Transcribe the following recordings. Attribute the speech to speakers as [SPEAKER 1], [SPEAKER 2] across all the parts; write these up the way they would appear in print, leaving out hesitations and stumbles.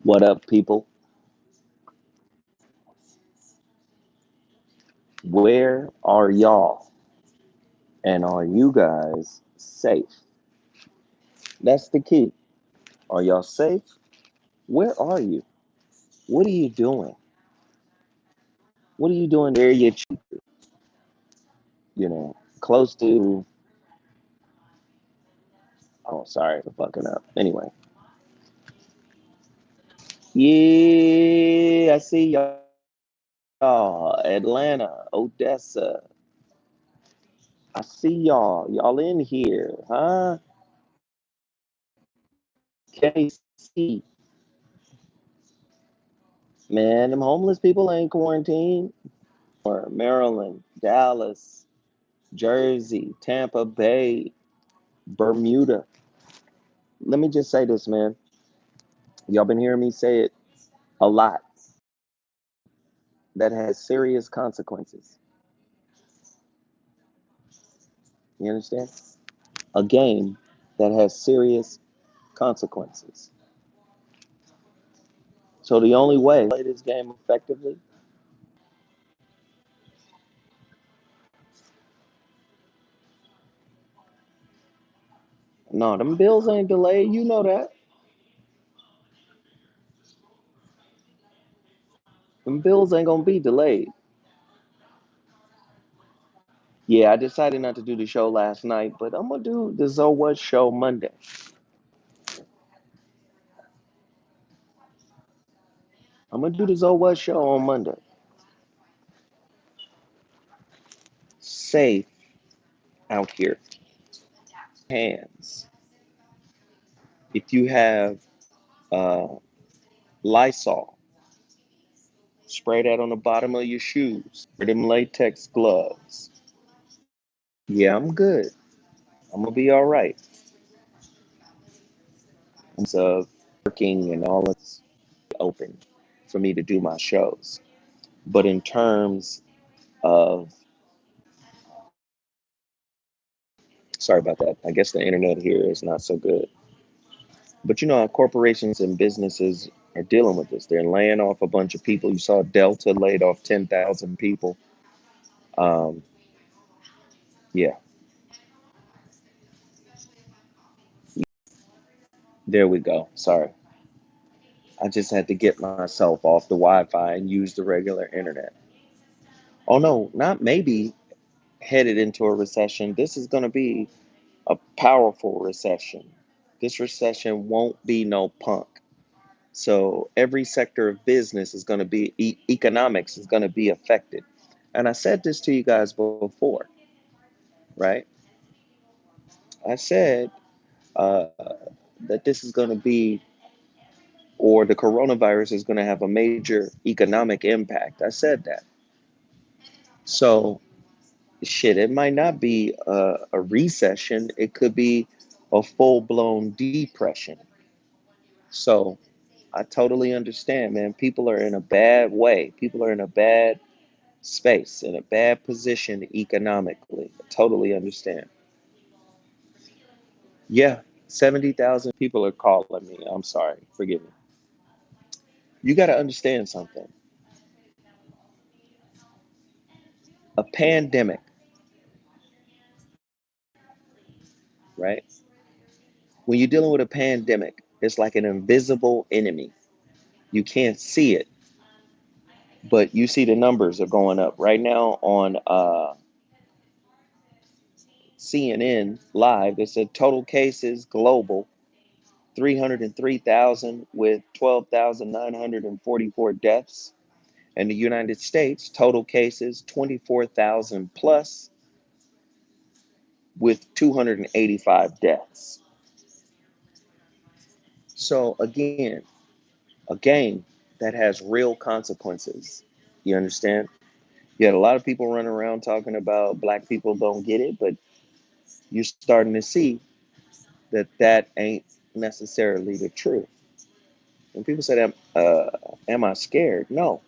[SPEAKER 1] What up, people? Where are y'all? And are you guys safe? That's the key. Are y'all safe? Where are you? What are you doing? What are you doing where you, close to, oh, sorry for fucking up. Anyway, yeah, I see y'all. Atlanta, Odessa. I see y'all. Y'all in here, huh? KC. Man, them homeless people ain't quarantined. Or Maryland, Dallas, Jersey, Tampa Bay, Bermuda. Let me just say this, man. Y'all been hearing me say it a lot. That has serious consequences. You understand? A game that has serious consequences. So the only way to play this game effectively, no, them bills ain't delayed. You know that. Them bills ain't gonna be delayed. Yeah, I decided not to do the show last night, but I'm gonna do the So What show Monday. I'm gonna do the So What show on Monday. Safe out here. Hands. If you have uh, Lysol, spray that on the bottom of your shoes. Wear them latex gloves. Yeah, I'm good. I'm gonna be all right. In terms of working and all that's open for me to do my shows. But in terms of, sorry about that. I guess the internet here is not so good. But you know how corporations and businesses are dealing with this. They're laying off a bunch of people. You saw Delta laid off 10,000 people. Um, yeah, there we go. Sorry. I just had to get myself off the Wi-Fi and use the regular internet. Oh no, not maybe headed into a recession. This is going to be a powerful recession. This recession won't be no punk. So every sector of business is going to be economics is going to be affected. And I said this to you guys before, right? I said uh, that this is going to be, or the coronavirus is going to have a major economic impact. I said that. So shit, it might not be a recession. It could be a full blown depression. So I totally understand, man. People are in a bad way. People are in a bad space, in a bad position economically. I totally understand. Yeah, 70,000 people are calling me. I'm sorry. Forgive me. You got to understand something. A pandemic, right? When you're dealing with a pandemic, it's like an invisible enemy. You can't see it, but you see the numbers are going up right now on CNN live. It said total cases global 303,000 with 12,944 deaths. In the United States, total cases 24,000 plus with 285 deaths. So again, a game that has real consequences. You understand? You had a lot of people running around talking about black people don't get it, but you're starting to see that that ain't necessarily the truth. When people say, "Am I scared?" No,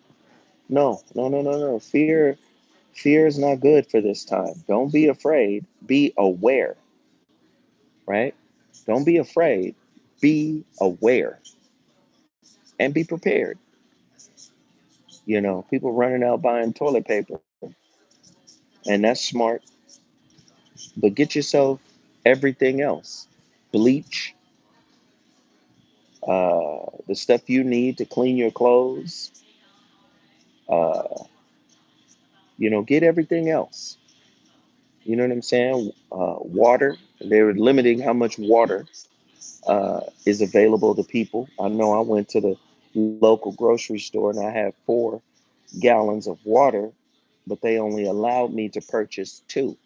[SPEAKER 1] no, no, no, no, no. Fear is not good for this time. Don't be afraid. Be aware, right? Don't be afraid. Be aware. and be prepared. People running out buying toilet paper, and that's smart. But get yourself everything else: bleach, the stuff you need to clean your clothes. Uh, get everything else. You know what I'm saying? Water. They're limiting how much water is available to people. I know I went to the local grocery store and I had 4 gallons of water, but they only allowed me to purchase 2.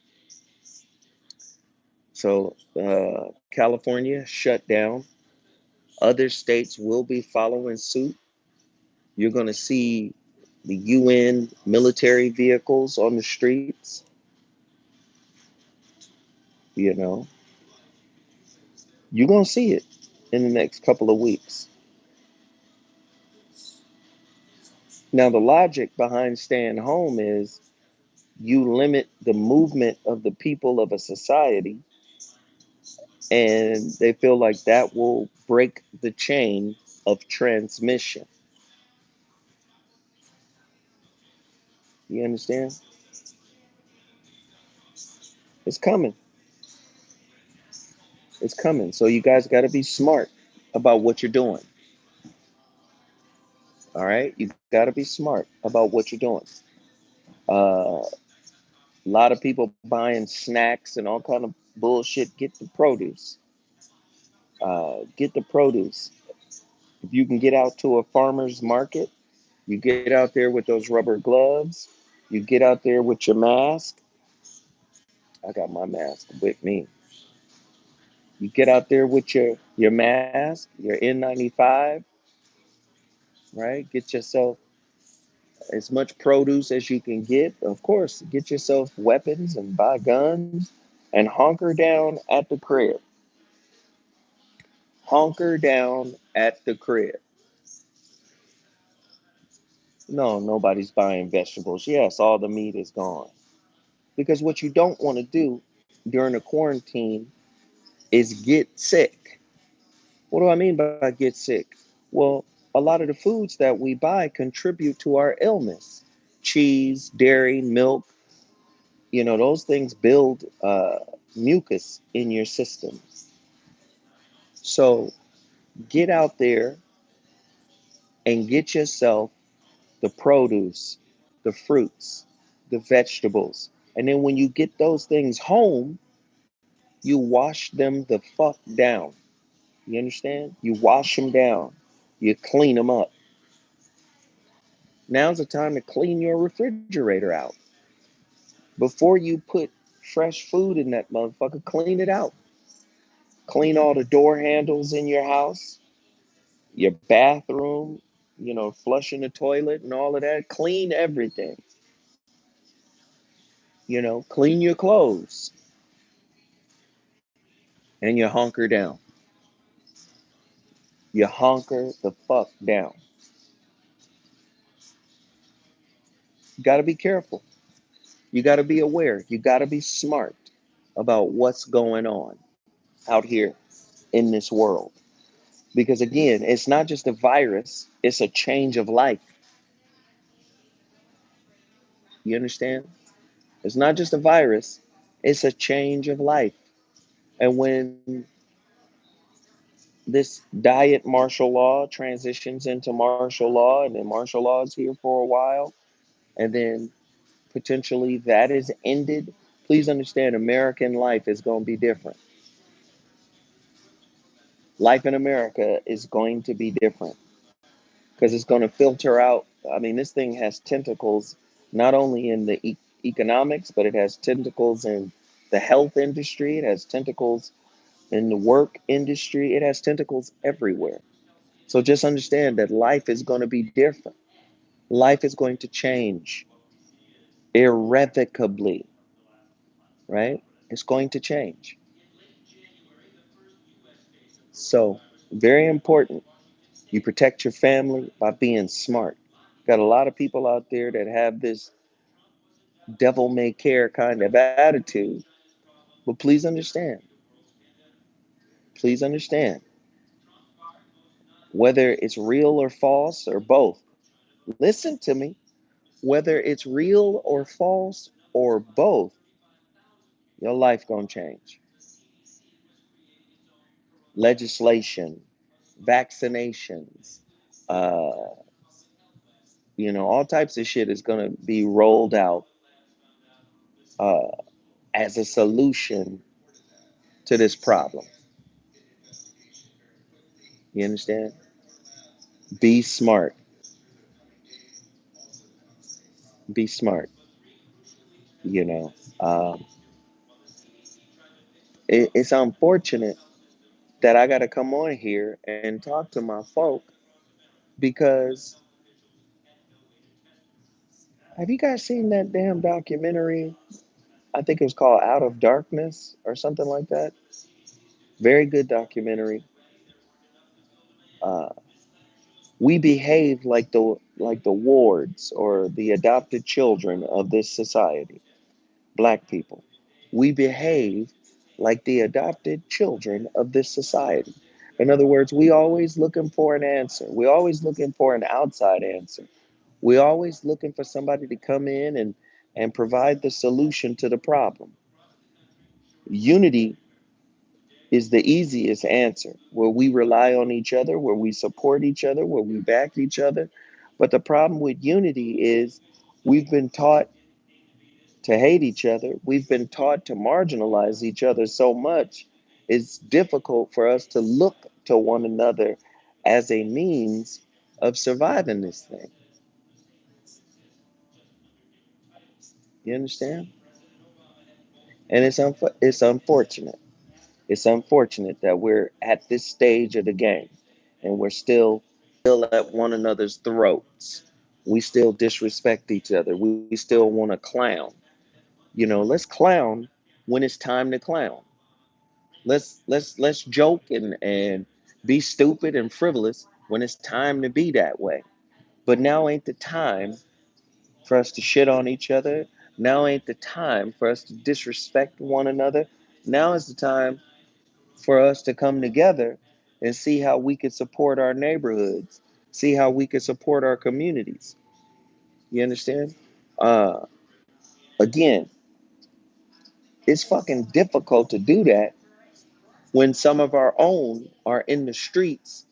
[SPEAKER 1] So California shut down. Other states will be following suit. You're going to see the UN military vehicles on the streets. You know, you're going to see it in the next couple of weeks. Now, the logic behind staying home is you limit the movement of the people of a society, and they feel like that will break the chain of transmission. You understand? It's coming. It's coming. So you guys got to be smart about what you're doing. All right? You got to be smart about what you're doing. A lot of people buying snacks and all kind of bullshit. Get the produce. Get the produce. If you can get out to a farmer's market, you get out there with those rubber gloves. You get out there with your mask. I got my mask with me. You get out there with your mask, your N95, right? Get yourself as much produce as you can get. Of course, get yourself weapons and buy guns and hunker down at the crib. Hunker down at the crib. No, nobody's buying vegetables. Yes, all the meat is gone. Because what you don't want to do during a quarantine is get sick. What do I mean by get sick? Well, a lot of the foods that we buy contribute to our illness. Cheese, dairy, milk, those things build mucus in your system. So get out there and get yourself the produce, the fruits, the vegetables. And then when you get those things home, you wash them the fuck down. You understand? You wash them down. You clean them up. Now's the time to clean your refrigerator out. Before you put fresh food in that motherfucker, clean it out. Clean all the door handles in your house, your bathroom, flushing the toilet and all of that. Clean everything. Clean your clothes and you hunker down. You hunker the fuck down. You got to be careful. You got to be aware. You got to be smart about what's going on out here in this world. Because again, it's not just a virus, it's a change of life. You understand? It's not just a virus, it's a change of life. And when this diet martial law transitions into martial law, and then martial law is here for a while, and then potentially that is ended, please understand American life is going to be different. Life in America is going to be different because it's going to filter out. I mean, this thing has tentacles not only in the economics, but it has tentacles in the health industry, it has tentacles in the work industry, it has tentacles everywhere. So just understand that life is going to be different. Life is going to change irrevocably, right? It's going to change. So, very important. You protect your family by being smart. Got a lot of people out there that have this devil may care kind of attitude. But please understand, whether it's real or false or both. Listen to me. Whether it's real or false or both, your life gonna change. Legislation, vaccinations, uh, all types of shit is gonna be rolled out uh, as a solution to this problem. You understand? Be smart. Be smart. You know, um, it's unfortunate that I got to come on here and talk to my folk because have you guys seen that damn documentary? I think it was called Out of Darkness or something like that. Very good documentary. Uh, we behave like the wards or the adopted children of this society. Black people. We behave like the adopted children of this society. In other words, we always looking for an answer. We always looking for an outside answer. We always looking for somebody to come in and provide the solution to the problem. Unity is the easiest answer, where we rely on each other, where we support each other, where we back each other. But the problem with unity is we've been taught to hate each other. We've been taught to marginalize each other so much, it's difficult for us to look to one another as a means of surviving this thing. You understand? And it's unfortunate. It's unfortunate that we're at this stage of the game and we're still at one another's throats. We still disrespect each other. We still want to clown. Let's clown when it's time to clown. Let's joke and be stupid and frivolous when it's time to be that way. But now ain't the time for us to shit on each other. Now ain't the time for us to disrespect one another. Now is the time for us to come together and see how we could support our neighborhoods, see how we could support our communities. You understand? Uh, Again, it's fucking difficult to do that when some of our own are in the streets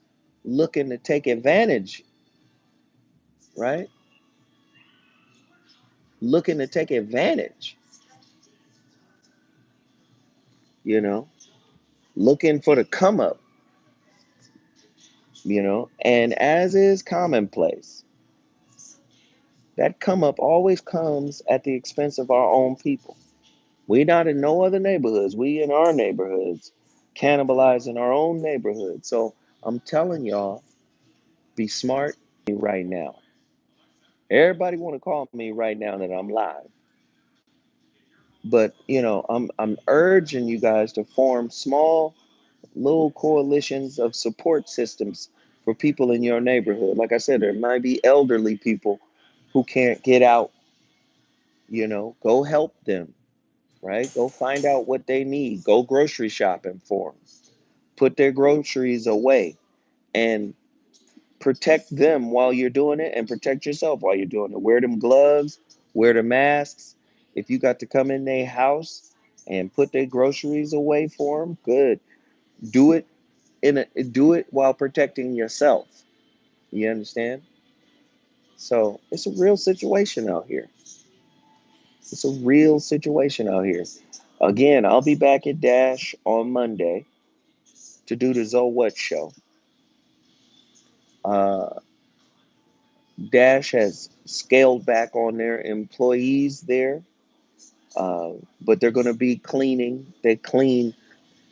[SPEAKER 1] looking to take advantage, right? Looking to take advantage, you know, looking for the come up, and as is commonplace, that come up always comes at the expense of our own people. We not in no other neighborhoods. We in our neighborhoods, cannibalizing our own neighborhood. So I'm telling y'all, be smart right now. Everybody want to call me right now that I'm live. But I'm urging you guys to form small little coalitions of support systems for people in your neighborhood. Like I said, there might be elderly people who can't get out, go help them, right? Go find out what they need. Go grocery shopping for them. Put their groceries away and protect them while you're doing it and protect yourself while you're doing it. Wear them gloves, wear the masks. If you got to come in their house and put their groceries away for them, good. Do it do it while protecting yourself. You understand? So it's a real situation out here. It's a real situation out here. Again, I'll be back at Dash on Monday to do the Zoe What show. Uh, Dash has scaled back on their employees there, but they're going to be cleaning. They clean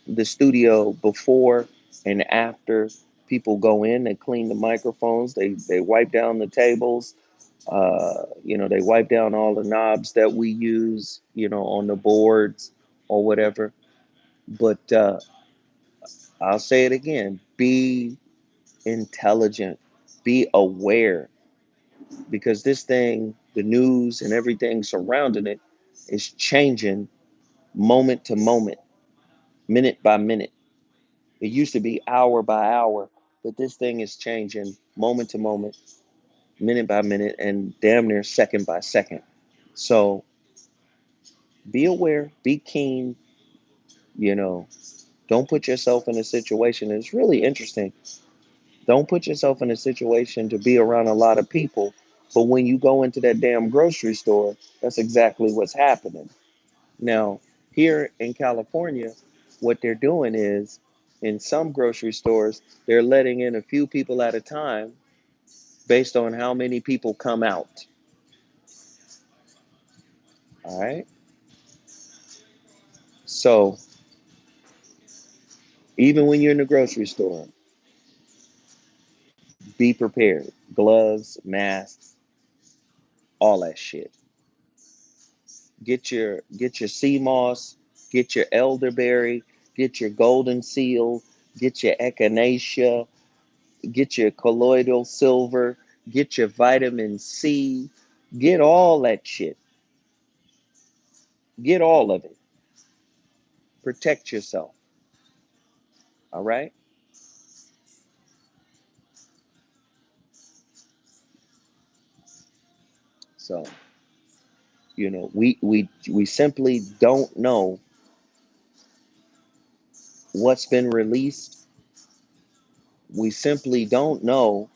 [SPEAKER 1] the studio before and after people go in. They clean the microphones. They wipe down the tables. They wipe down all the knobs that we use, on the boards or whatever. But I'll say it again: be intelligent, be aware, because this thing, the news and everything surrounding it, is changing moment to moment, minute by minute. It used to be hour by hour. But this thing is changing moment to moment, minute by minute, and damn near second by second. So be aware, be keen, you know, don't put yourself in a situation. It's really interesting. Don't put yourself in a situation to be around a lot of people. But when you go into that damn grocery store, that's exactly what's happening. Now, here in California, what they're doing is in some grocery stores, they're letting in a few people at a time based on how many people come out. All right. So even when you're in the grocery store, be prepared. Gloves, masks, all that shit. Get your sea moss, get your elderberry, get your golden seal, get your echinacea, get your colloidal silver, get your vitamin C, get all that shit. Get all of it. Protect yourself. All right? So, we simply don't know what's been released. We simply don't know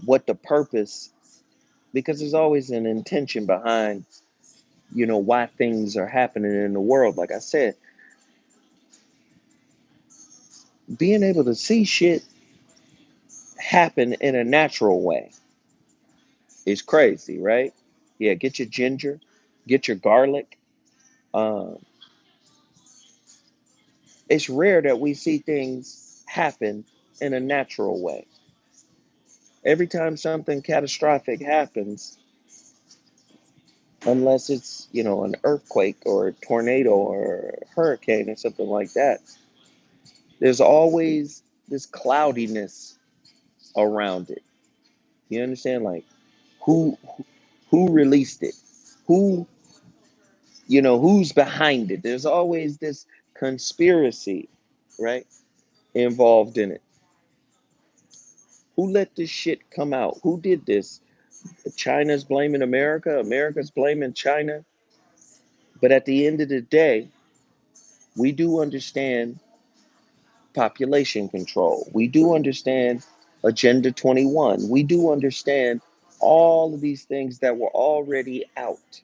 [SPEAKER 1] what the purpose, because there's always an intention behind, why things are happening in the world. Like I said, being able to see shit happen in a natural way is crazy, right? Yeah, get your ginger, get your garlic. Um, it's rare that we see things happen in a natural way. Every time something catastrophic happens, unless it's, an earthquake or a tornado or a hurricane or something like that, there's always this cloudiness around it. You understand? Like, who who released it? Who, who's behind it? There's always this conspiracy, right, involved in it. Who let this shit come out? Who did this? China's blaming America, America's blaming China. But at the end of the day, we do understand population control. We do understand Agenda 21. We do understand all of these things that were already out.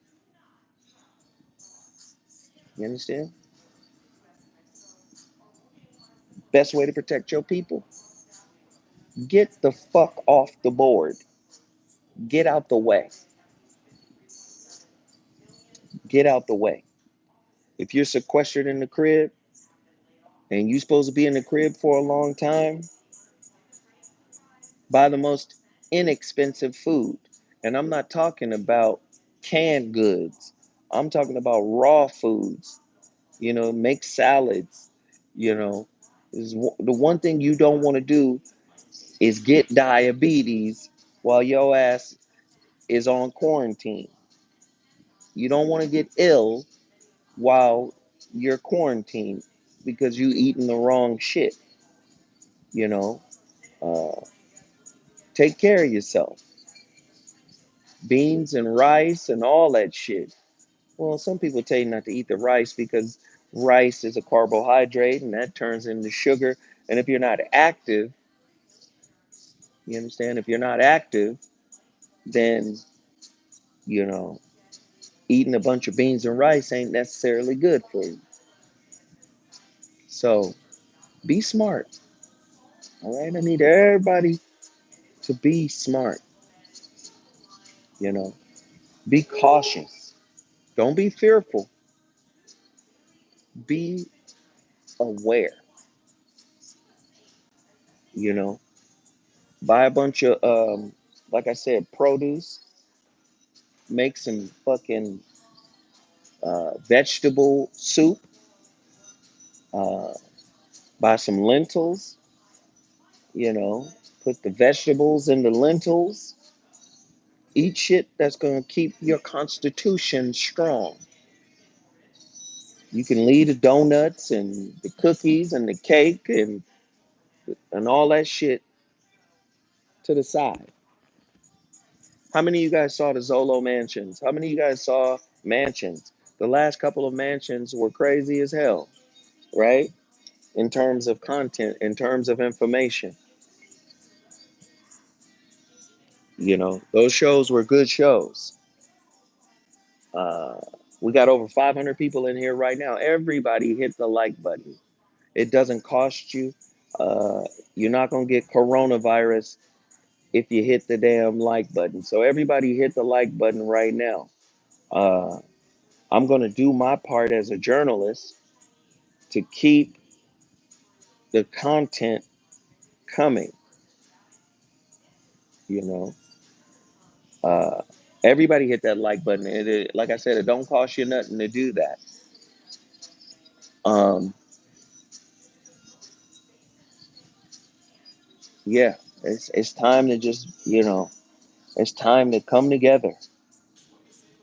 [SPEAKER 1] You understand? Best way to protect your people: get the fuck off the board. Get out the way. Get out the way. If you're sequestered in the crib and you're supposed to be in the crib for a long time, buy the most inexpensive food. And I'm not talking about canned goods. I'm talking about raw foods. Make salads. You know, the one thing you don't want to do is get diabetes while your ass is on quarantine. You don't want to get ill while you're quarantined because you eating the wrong shit. You know, uh, take care of yourself. Beans and rice and all that shit. Well, some people tell you not to eat the rice because rice is a carbohydrate and that turns into sugar. And if you're not active, you understand? If you're not active, then, you know, eating a bunch of beans and rice ain't necessarily good for you. So be smart. All right. I need everybody to be smart, you know, be cautious. Don't be fearful. Be aware, you know, buy a bunch of, like I said, produce, make some fucking vegetable soup, uh, buy some lentils, you know, put the vegetables in the lentils, eat shit that's going to keep your constitution strong. You can leave the donuts and the cookies and the cake and and all that shit to the side. How many of you guys saw the Zolo mansions? How many of you guys saw mansions? The last couple of mansions were crazy as hell, right? In terms of content, in terms of information, those shows were good shows. Uh, we got over 500 people in here right now. Everybody hit the like button. It doesn't cost you. Uh, you're not going to get coronavirus if you hit the damn like button. So everybody hit the like button right now. Uh, I'm going to do my part as a journalist to keep the content coming, you know. Uh, everybody hit that like button. Like I said, it don't cost you nothing to do that. Um, yeah, it's time to just, it's time to come together.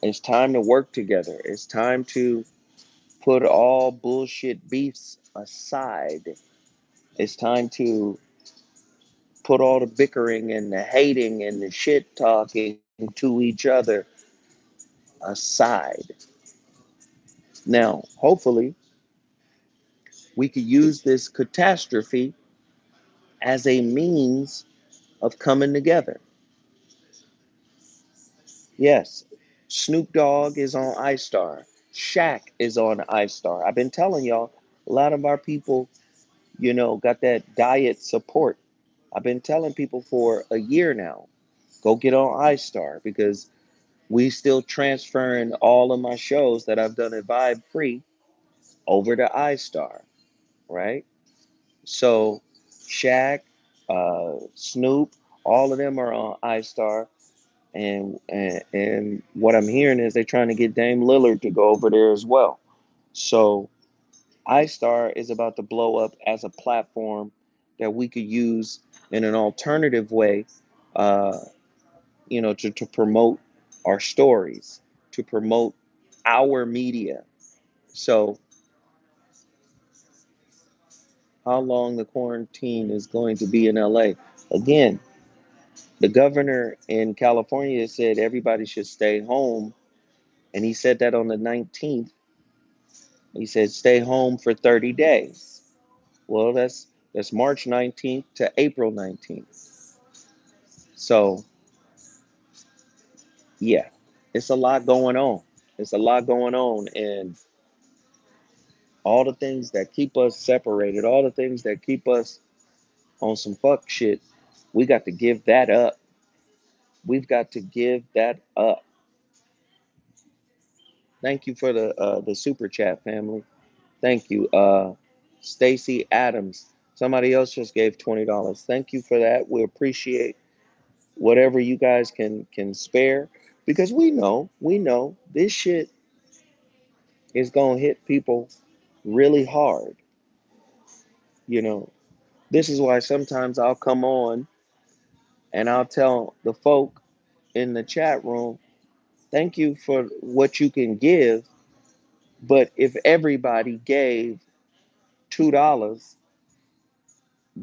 [SPEAKER 1] It's time to work together. It's time to put all bullshit beefs aside. It's time to put all the bickering and the hating and the shit talking to each other aside. Now, hopefully, we could use this catastrophe as a means of coming together. Yes, Snoop Dogg is on iStar. Shaq is on iStar. I've been telling y'all, a lot of our people, got that diet support. I've been telling people for a year now, go get on iStar because we still transferring all of my shows that I've done at Vibe Free over to iStar, right? So Shaq, Snoop, all of them are on iStar, and what I'm hearing is they're trying to get Dame Lillard to go over there as well. So iStar is about to blow up as a platform that we could use in an alternative way, uh, to promote our stories, to promote our media. So, how long the quarantine is going to be in LA? Again, the governor in California said everybody should stay home, and he said that on the 19th. He said stay home for 30 days. Well, that's March 19th to April 19th. So, yeah, it's a lot going on. It's a lot going on, and all the things that keep us separated, all the things that keep us on some fuck shit, we got to give that up. We've got to give that up. Thank you for the super chat, family. Thank you, Stacy Adams. Somebody else just gave $20. Thank you for that. We appreciate whatever you guys can spare because we know this shit is gonna hit people really hard. You know, this is why sometimes I'll come on and I'll tell the folk in the chat room, thank you for what you can give, but if everybody gave $2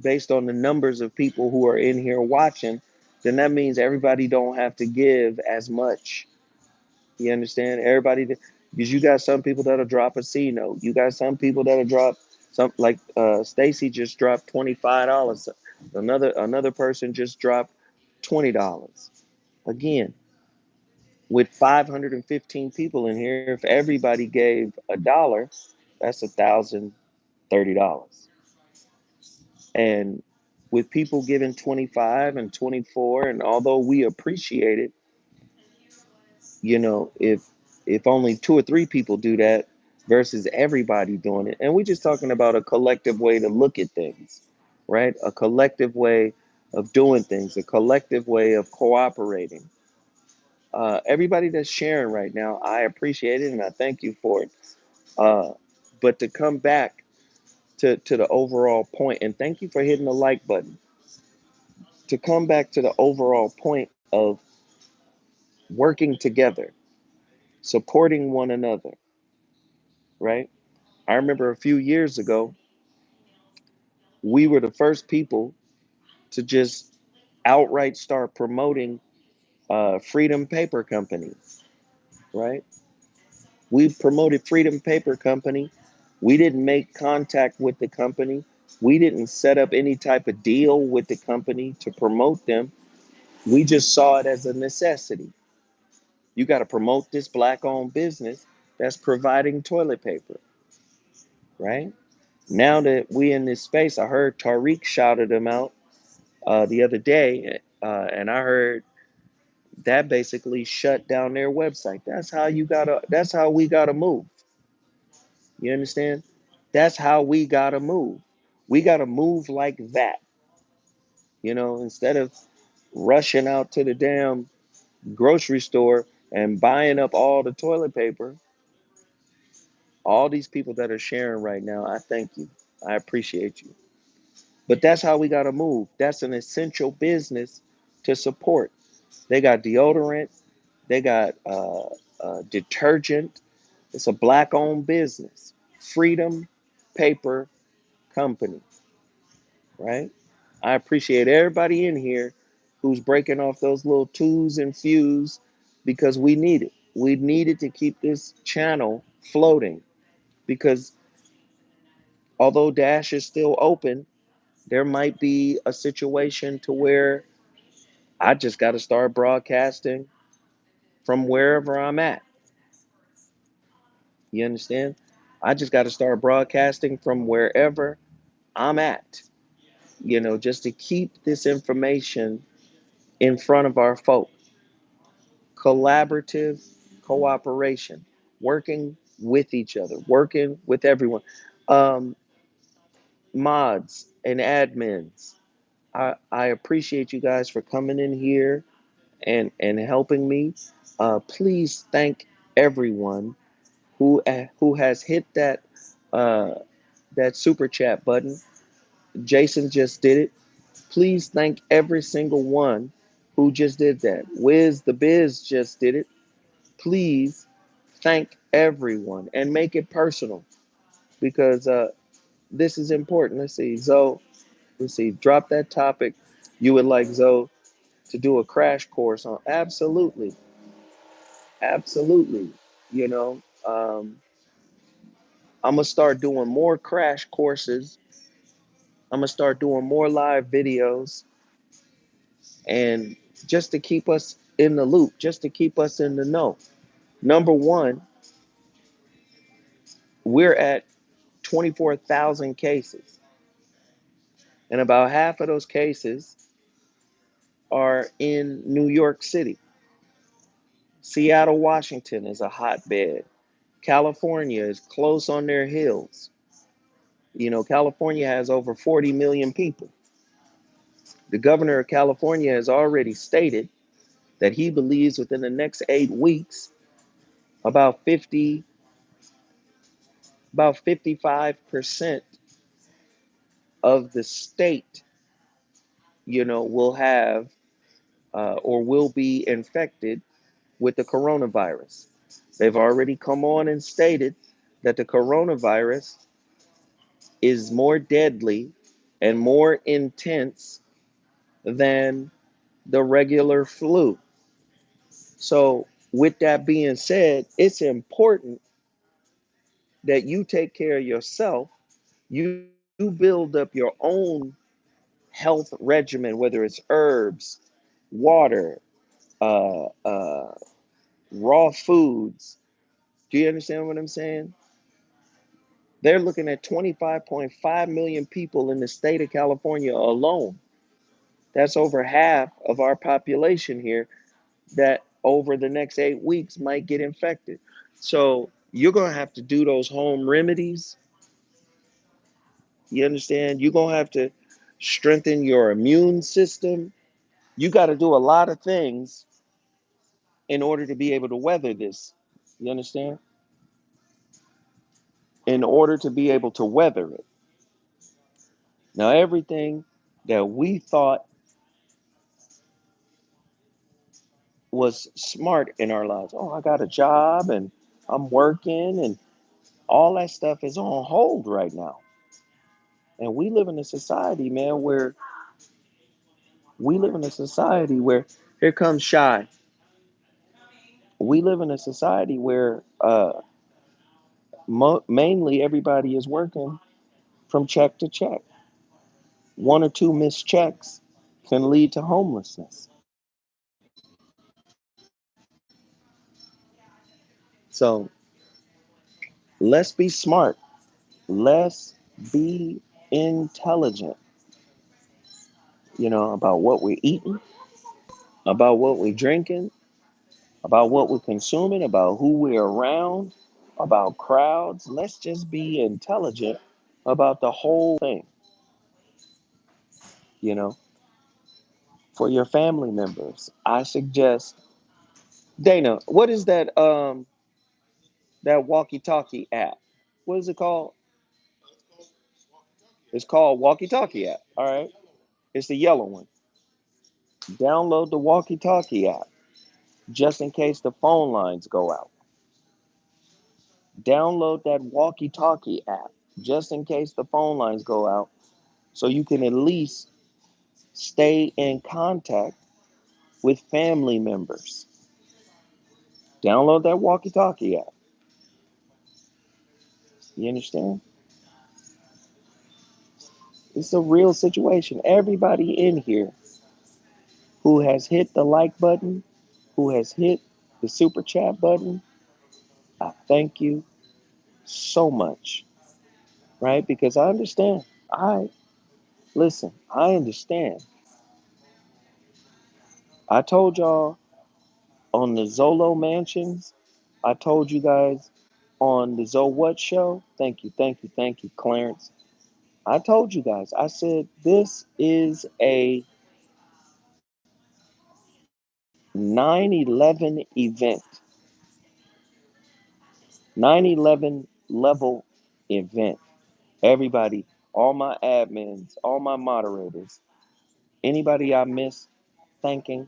[SPEAKER 1] based on the numbers of people who are in here watching, then that means everybody don't have to give as much. You understand? Because you got some people that'll drop a C note. You got some people that'll drop some like Stacy just dropped $25. Another person just dropped $20. Again, with 515 people in here, if everybody gave $1, that's $1,030. And with people giving 25 and 24, and although we appreciate it, if only two or three people do that versus everybody doing it, and we're just talking about a collective way to look at things, right? A collective way of doing things, a collective way of cooperating. Everybody that's sharing right now, I appreciate it and I thank you for it. Uh, but to come back to the overall point, and thank you for hitting the like button. To come back to the overall point of working together, supporting one another, right? I remember a few years ago, We were the first people to just outright start promoting Freedom Paper Company, right? We promoted Freedom Paper Company. We didn't make contact with the company. We didn't set up any type of deal with the company to promote them. We just saw it as a necessity. You got to promote this black owned business that's providing toilet paper, right? Now that we in this space, I heard Tariq shouted them out the other day, and I heard that basically shut down their website. That's how you gotta. That's how we gotta move. You understand? That's how we gotta move. We gotta move like that. Instead of rushing out to the damn grocery store and buying up all the toilet paper, all these people that are sharing right now, I thank you. I appreciate you. But that's how we gotta move. That's an essential business to support. They got deodorant, they got detergent. It's a black owned business. Freedom Paper Company, right? I appreciate everybody in here who's breaking off those little twos and fews because we need it. We needed to keep this channel floating because although Dash is still open, there might be a situation to where I just got to start broadcasting from wherever I'm at. You understand? I just got to start broadcasting from wherever I'm at, just to keep this information in front of our folk. Collaborative cooperation, working with each other, working with everyone. Um, Mods and admins, I appreciate you guys for coming in here and helping me. Please thank everyone who has hit uh, that super chat button. Jason just did it. Please thank every single one who just did that. Wiz the Biz just did it. Please thank everyone and make it personal because this is important. Let's see, Zoe. Let's see. Drop that topic. You would like Zoe to do a crash course on? Absolutely, absolutely. You know, um, I'm gonna start doing more crash courses. I'm gonna start doing more live videos, and just to keep us in the loop, just to keep us in the know. Number one, we're at 24,000 cases, and about half of those cases are in New York City. Seattle, Washington is a hotbed. California is close on their heels. California has over 40 million people. The governor of California has already stated that he believes within the next 8 weeks, about 50, about 55% of the state, will have or will be infected with the coronavirus. They've already come on and stated that the coronavirus is more deadly and more intense than the regular flu. So, with that being said, it's important that you take care of yourself. You build up your own health regimen, whether it's herbs, water, uh, uh, raw foods. Do you understand what I'm saying? They're looking at 25.5 million people in the state of California alone. That's over half of our population here that over the next 8 weeks might get infected. So you're going to have to do those home remedies. You understand? You're going to have to strengthen your immune system. You got to do a lot of things in order to be able to weather this. You understand? In order to be able to weather it. Now, everything that we thought was smart in our lives. Oh, I got a job and I'm working and all that stuff is on hold right now. And we live in a society, man, where we live in a society where here comes Shy. We live in a society where mainly everybody is working from check to check. One or two missed checks can lead to homelessness. So let's be smart. Let's be intelligent, about what we're eating, about what we're drinking, about what we're consuming, about who we're around, about crowds. Let's just be intelligent about the whole thing, you know. For your family members, I suggest Dana, what is that walkie-talkie app? What is it called? It's called walkie-talkie app. All right. It's the yellow one. Download the walkie-talkie app just in case the phone lines go out. Download that walkie-talkie app just in case the phone lines go out so you can at least stay in contact with family members. Download that walkie-talkie app. You understand? It's a real situation. Everybody in here who has hit the like button, who has hit the super chat button, I thank you so much, right? Because I understand. I understand. I told y'all on the Zolo Mansions, I told you guys on the Zo What show. Thank you, Clarence. I told you guys, I said this is a 9/11 event, 9/11 level event. Everybody, all my admins, all my moderators, anybody I miss thanking,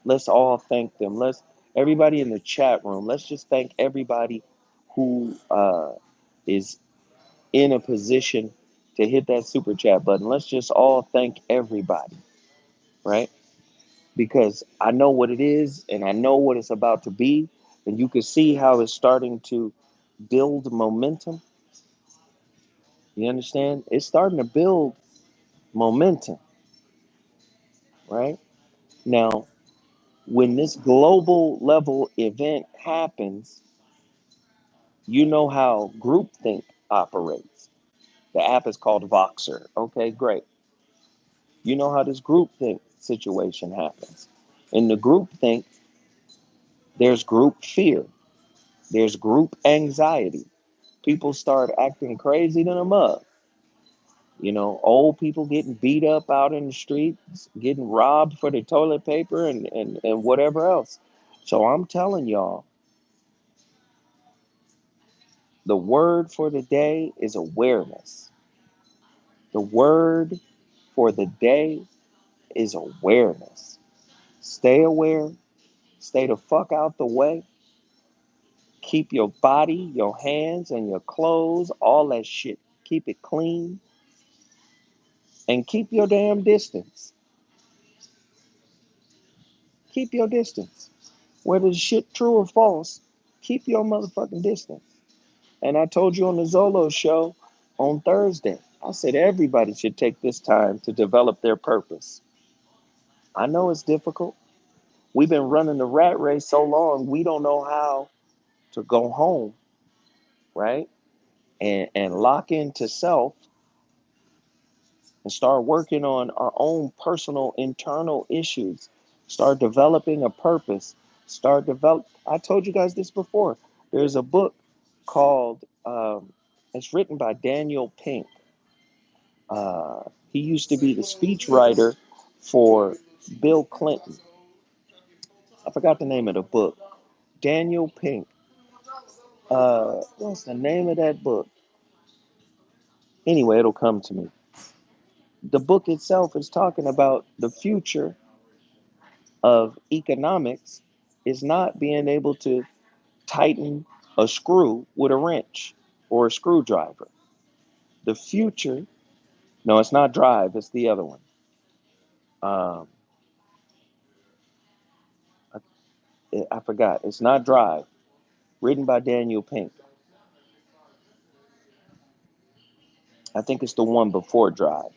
[SPEAKER 1] let's all thank them. Let's everybody in the chat room. Let's just thank everybody who is in a position to hit that super chat button. Let's just all thank everybody, right? Because I know what it is and I know what it's about to be, and you can see how it's starting to build momentum. You understand? It's starting to build momentum, right? Now, when this global level event happens, you know how groupthink operates. The app is called Voxer. Okay, great. You know how this groupthink situation happens. In the groupthink, there's group fear, there's group anxiety. People start acting crazy than a mug. Old people getting beat up out in the streets, getting robbed for their toilet paper and whatever else. So I'm telling y'all, the word for the day is awareness. The word for the day is awareness. Stay aware, stay the fuck out the way. Keep your body, your hands, and your clothes, all that shit. Keep it clean and keep your damn distance. Keep your distance. Whether the shit true or false, keep your motherfucking distance. And I told you on the Zolo show on Thursday, I said everybody should take this time to develop their purpose. I know it's difficult. We've been running the rat race so long, we don't know how to go home, right? And lock into self and start working on our own personal internal issues. Start developing a purpose. I told you guys this before. There's a book called, it's written by Daniel Pink. He used to be the speechwriter for Bill Clinton. I forgot the name of the book. Daniel Pink. What's the name of that book? Anyway, it'll come to me. The book itself is talking about the future of economics is not being able to tighten a screw with a wrench or a screwdriver. The future No, it's not Drive. It's the other one. Um, I forgot. It's not Drive. Written by Daniel Pink. I think it's the one before Drive.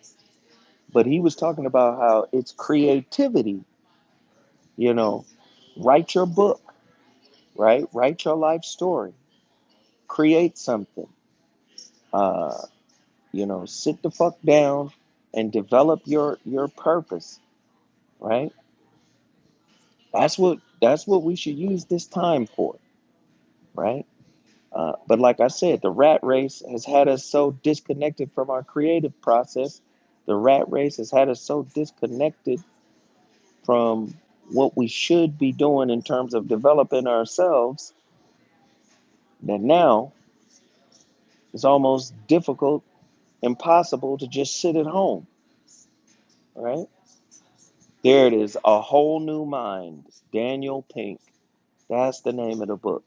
[SPEAKER 1] But he was talking about how it's creativity. You know, write your book, right? Write your life story. Create something. Uh, sit the fuck down and develop your purpose, right? That's what we should use this time for, right? But like I said, the rat race has had us so disconnected from our creative process. The rat race has had us so disconnected from what we should be doing in terms of developing ourselves that now it's almost difficult, impossible to just sit at home, right? There it is, A Whole New Mind, Daniel Pink. That's the name of the book.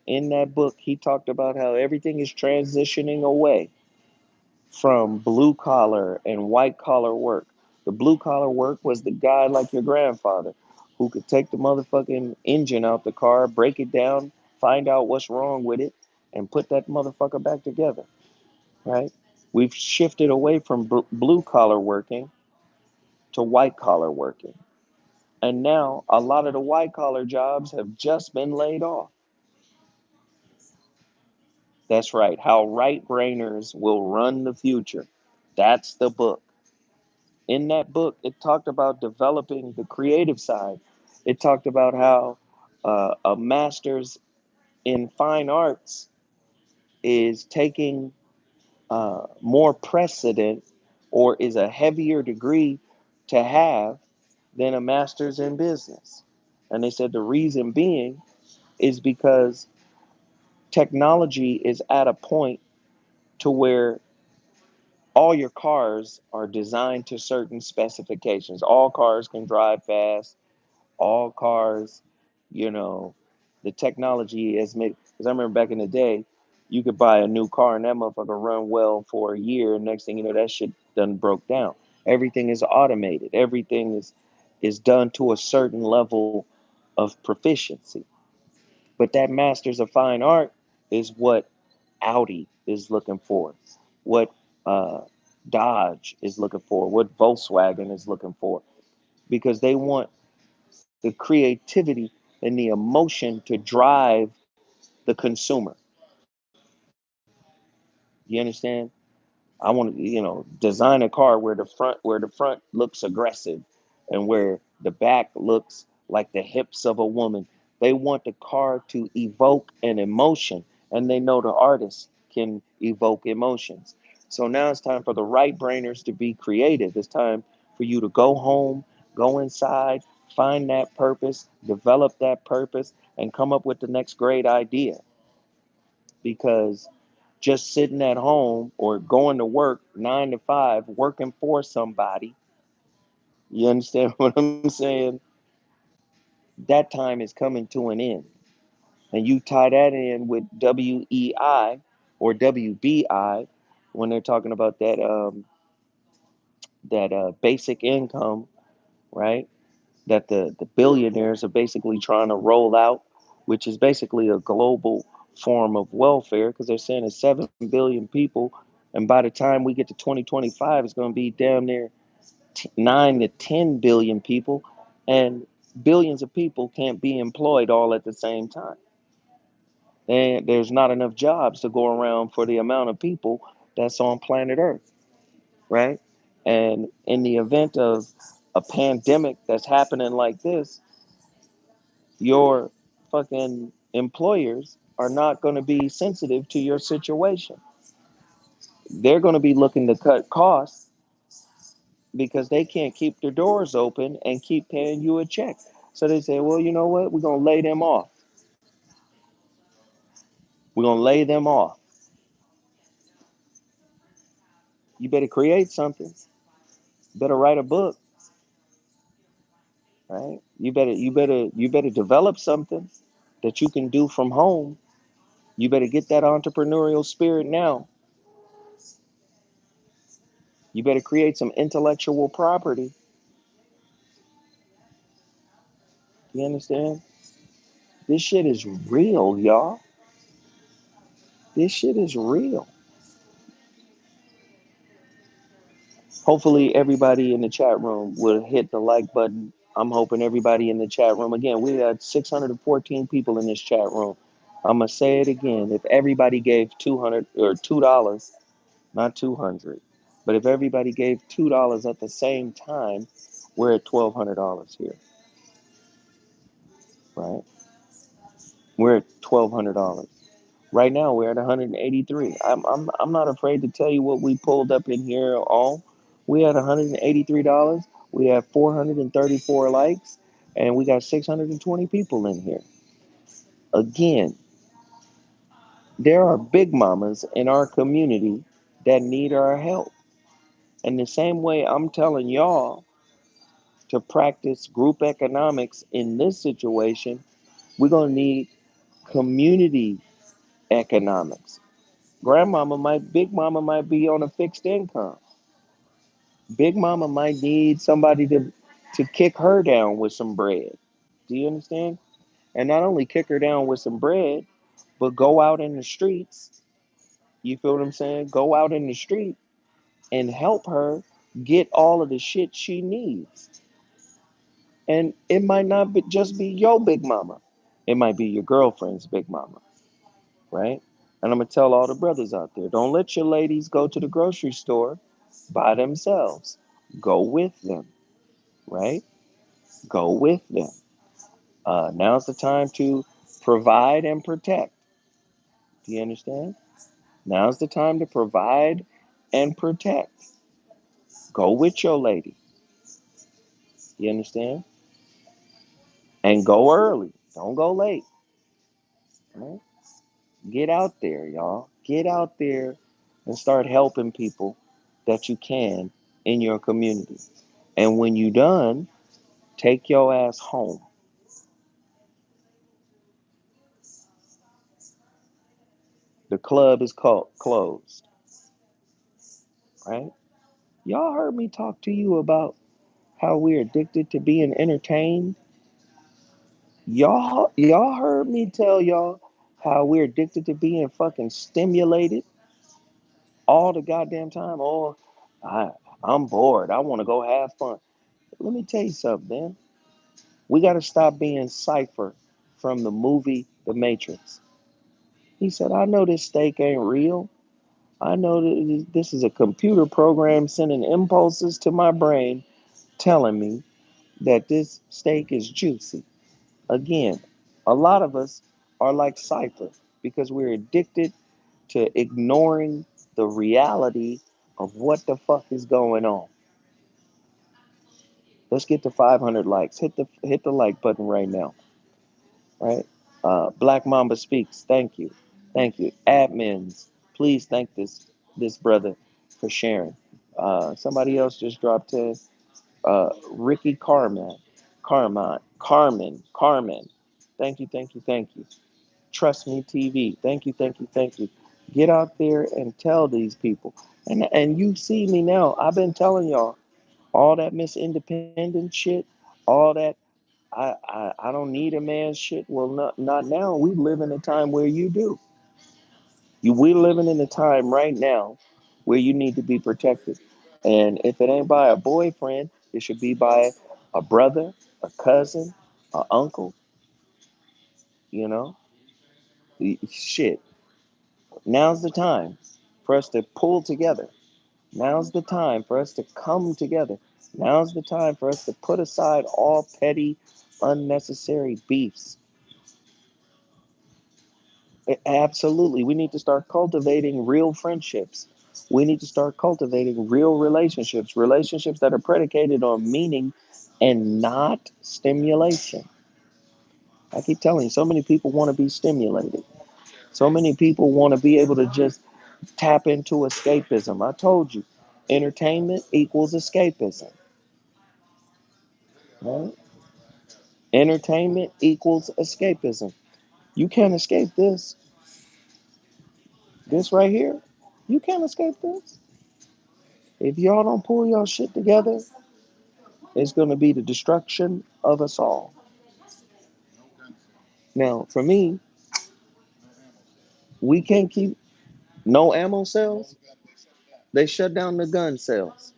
[SPEAKER 1] In that book, he talked about how everything is transitioning away from blue collar and white collar work. The blue collar work was the guy like your grandfather who could take the motherfucking engine out the car, break it down, find out what's wrong with it, and put that motherfucker back together, right? We've shifted away from blue collar working to white collar working. And now a lot of the white collar jobs have just been laid off. That's right. How right brainers will run the future. That's the book. In that book, it talked about developing the creative side. It talked about how a master's in fine arts is taking more precedent or is a heavier degree to have than a master's in business. And they said the reason being is because technology is at a point to where all your cars are designed to certain specifications. All cars can drive fast. All cars, you know, the technology has made. Because I remember back in the day, you could buy a new car and that motherfucker run well for a year. And next thing you know, that shit done broke down. Everything is automated. Everything is done to a certain level of proficiency. But that Masters of Fine Art is what Audi is looking for, what uh, Dodge is looking for, what Volkswagen is looking for, because they want the creativity and the emotion to drive the consumer. You understand? I want to, design a car where the front looks aggressive and where the back looks like the hips of a woman. They want the car to evoke an emotion, and they know the artist can evoke emotions. So now it's time for the right brainers to be creative. It's time for you to go home, go inside, find that purpose, develop that purpose, and come up with the next great idea. Because just sitting at home or going to work 9 to 5, working for somebody, you understand what I'm saying? That time is coming to an end. And you tie that in with WEI or WBI when they're talking about that basic income, right? That the billionaires are basically trying to roll out, which is basically a global form of welfare because they're saying it's 7 billion people. And by the time we get to 2025, it's going to be down there 9 to 10 billion people. And billions of people can't be employed all at the same time. And there's not enough jobs to go around for the amount of people that's on planet Earth, right? And in the event of a pandemic that's happening like this, your fucking employers are not going to be sensitive to your situation. They're going to be looking to cut costs because they can't keep their doors open and keep paying you a check. So they say, well, you know what? We're going to lay them off. We're going to lay them off. You better create something. You better write a book, right? You better develop something that you can do from home. You better get that entrepreneurial spirit now. You better create some intellectual property. You understand? This shit is real, y'all. This shit is real. Hopefully, everybody in the chat room will hit the like button. I'm hoping everybody in the chat room. Again, we had 614 people in this chat room. I'm gonna say it again. If everybody gave 200 or $2, not 200, but if everybody gave $2 at the same time, we're at $1,200 here, right? We're at $1,200. Right now, we're at 183. I'm not afraid to tell you what we pulled up in here on. We had $183. We have 434 likes, and we got 620 people in here. Again, there are big mamas in our community that need our help. And the same way I'm telling y'all to practice group economics in this situation, we're going to need community economics. Big mama might be on a fixed income. Big mama might need somebody to kick her down with some bread. Do you understand? And not only kick her down with some bread, but go out in the streets. You feel what I'm saying? Go out in the street and help her get all of the shit she needs. And it might not be, just be your big mama. It might be your girlfriend's big mama, right? And I'm gonna tell all the brothers out there, don't let your ladies go to the grocery store by themselves. Go with them, right? Go with them. Now's the time to provide and protect. Do you understand? Now's the time to provide and protect. Go with your lady. You understand? And go early. Don't go late. Right? Get out there, y'all. Get out there and start helping people that you can in your community. And when you're done, take your ass home. The club is closed, right? Y'all heard me talk to you about how we're addicted to being entertained. Y'all heard me tell y'all how we're addicted to being fucking stimulated all the goddamn time. Oh, I I'm bored. I want to go have fun. Let me tell you something, man. We got to stop being Cypher from the movie The Matrix. He said, I know this steak ain't real. I know that this is a computer program sending impulses to my brain telling me that this steak is juicy. Again, a lot of us are like Cypher because we're addicted to ignoring the reality of what the fuck is going on. Let's get to 500 likes. Hit the like button right now, right? Black Mamba speaks. Thank you, thank you. Admins, please thank this brother for sharing. Somebody else just dropped in. Ricky Carmen. Thank you, thank you, thank you. Trust Me TV. Thank you, thank you, thank you. Get out there and tell these people. And you see me now. I've been telling y'all all that Miss Independent shit, all that I don't need a man shit. Well, not now. We live in a time where you do. We living in a time right now where you need to be protected. And if it ain't by a boyfriend, it should be by a brother, a cousin, an uncle, you know? Shit. Now's the time for us to pull together. Now's the time for us to come together. Now's the time for us to put aside all petty, unnecessary beefs. Absolutely. We need to start cultivating real friendships. We need to start cultivating real relationships, relationships that are predicated on meaning and not stimulation. I keep telling you, so many people want to be stimulated. So many people want to be able to just tap into escapism. I told you, entertainment equals escapism. Right? Entertainment equals escapism. You can't escape this. This right here, you can't escape this. If y'all don't pull y'all shit together, it's going to be the destruction of us all. Now, for me, we can't keep no ammo sales. They shut down the gun sales.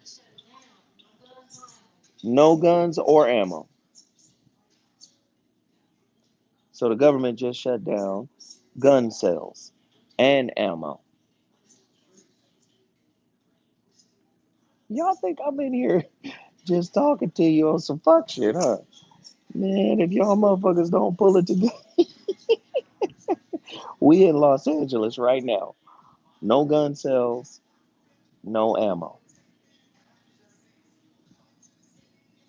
[SPEAKER 1] No guns or ammo. So the government just shut down gun sales and ammo. Y'all think I'm in here just talking to you on some fuck shit, huh? Man, if y'all motherfuckers don't pull it together, we in Los Angeles right now. No gun sales, no ammo.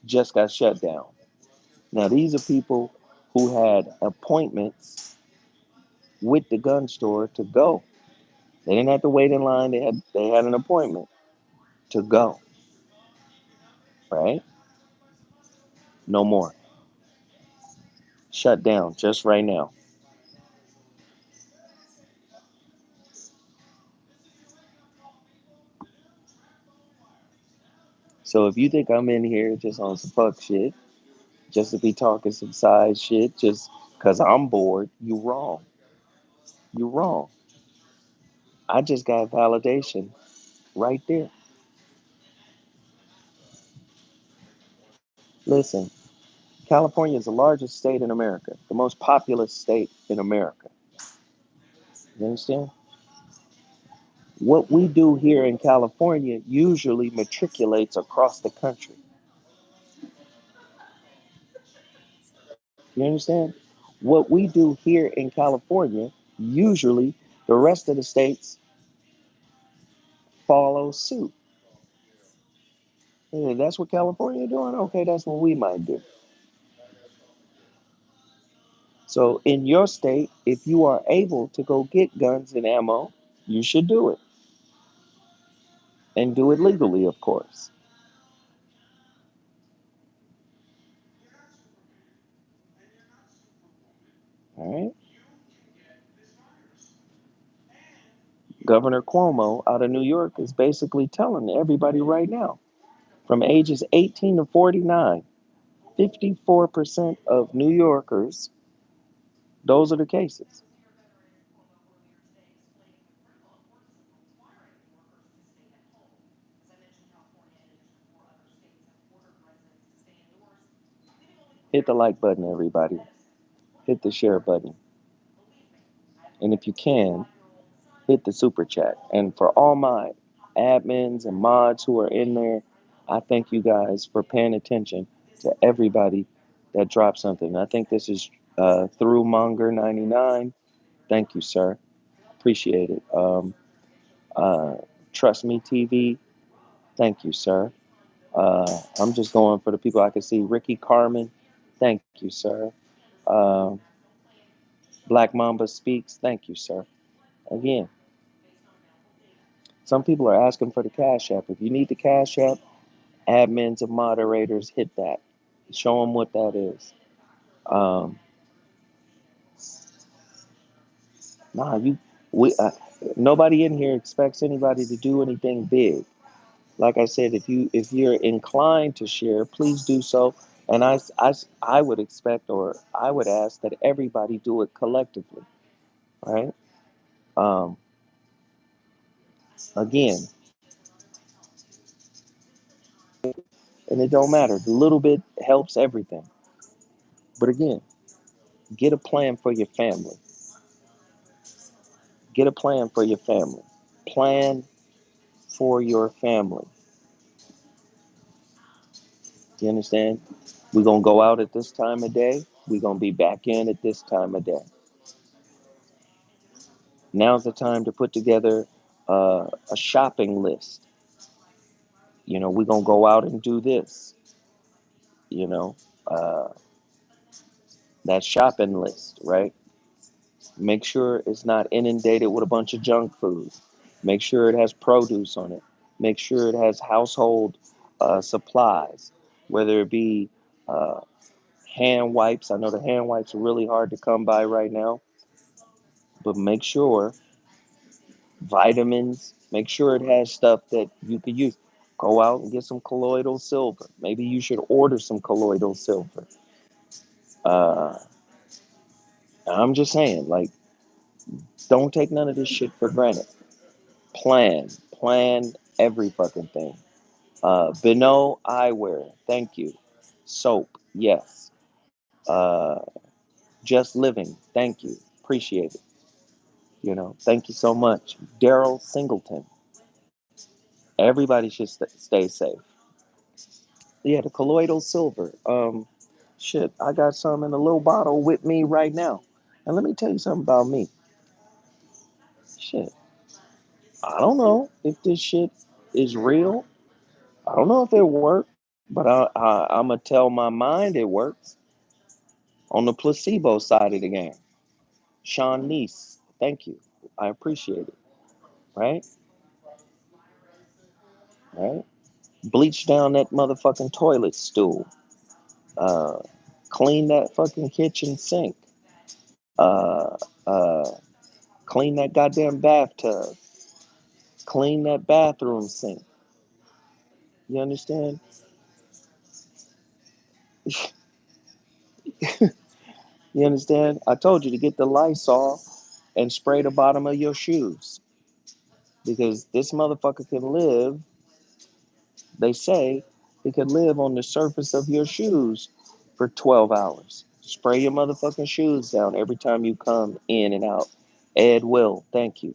[SPEAKER 1] Just got shut down. Now these are people who had appointments with the gun store to go. They didn't have to wait in line. They had an appointment to go. Right? No more. Shut down just right now. So if you think I'm in here just on some fuck shit, just to be talking some side shit, just because I'm bored, you wrong. You wrong. I just got validation right there. Listen, California is the largest state in America, the most populous state in America. You understand? What we do here in California usually matriculates across the country. You understand? What we do here in California, usually the rest of the states follow suit. And that's what California doing. Okay, that's what we might do. So in your state, if you are able to go get guns and ammo, you should do it and do it legally, of course. All right. Governor Cuomo out of New York is basically telling everybody right now, from ages 18 to 49, 54% of New Yorkers, those are the cases. Hit the like button, everybody. Hit the share button. And if you can, hit the super chat. And for all my admins and mods who are in there, I thank you guys for paying attention to everybody that dropped something. I think this is through Monger99. Thank you, sir. Appreciate it. Uh, Trust Me TV. Thank you, sir. I'm just going for the people I can see. Ricky Carmen. Thank you, sir. Uh, Black Mamba Speaks. Thank you, sir. Again, some people are asking for the Cash App. If you need the Cash App, admins and moderators, hit that. Show them what that is. Um, nah, we, nobody in here expects anybody to do anything big. Like I said, if you're inclined to share, please do so. And I would expect or I would ask that everybody do it collectively, right? Um, Again, and it don't matter. The little bit helps everything. But again, get a plan for your family. Get a plan for your family. Plan for your family. Do you understand? We're going to go out at this time of day. We're going to be back in at this time of day. Now's the time to put together a shopping list. We're going to go out and do this. You know, uh, that shopping list, right? Make sure it's not inundated with a bunch of junk food. Make sure it has produce on it. Make sure it has household supplies, whether it be uh, hand wipes. I know the hand wipes are really hard to come by right now, but make sure vitamins. Make sure it has stuff that you could use. Go out and get some colloidal silver. Maybe you should order some colloidal silver. Uh, I'm just saying, like, don't take none of this shit for granted. Plan every fucking thing. Beno Eyewear, thank you. Soap, yes. Uh, Just Living, thank you. Appreciate it. Thank you so much. Daryl Singleton, everybody should stay safe. Yeah, the colloidal silver. Shit, I got some in a little bottle with me right now. And let me tell you something about me. Shit, I don't know if this shit is real. I don't know if it works, but I'm going to tell my mind it works on the placebo side of the game. Sean Neese, thank you. I appreciate it. Right? Right? Bleach down that motherfucking toilet stool. Uh, Clean that fucking kitchen sink. Uh, uh, Clean that goddamn bathtub. Clean that bathroom sink. You understand? You understand? I told you to get the Lysol and spray the bottom of your shoes because this motherfucker can live. They say it could live on the surface of your shoes for 12 hours. Spray your motherfucking shoes down every time you come in and out. Ed Will, thank you.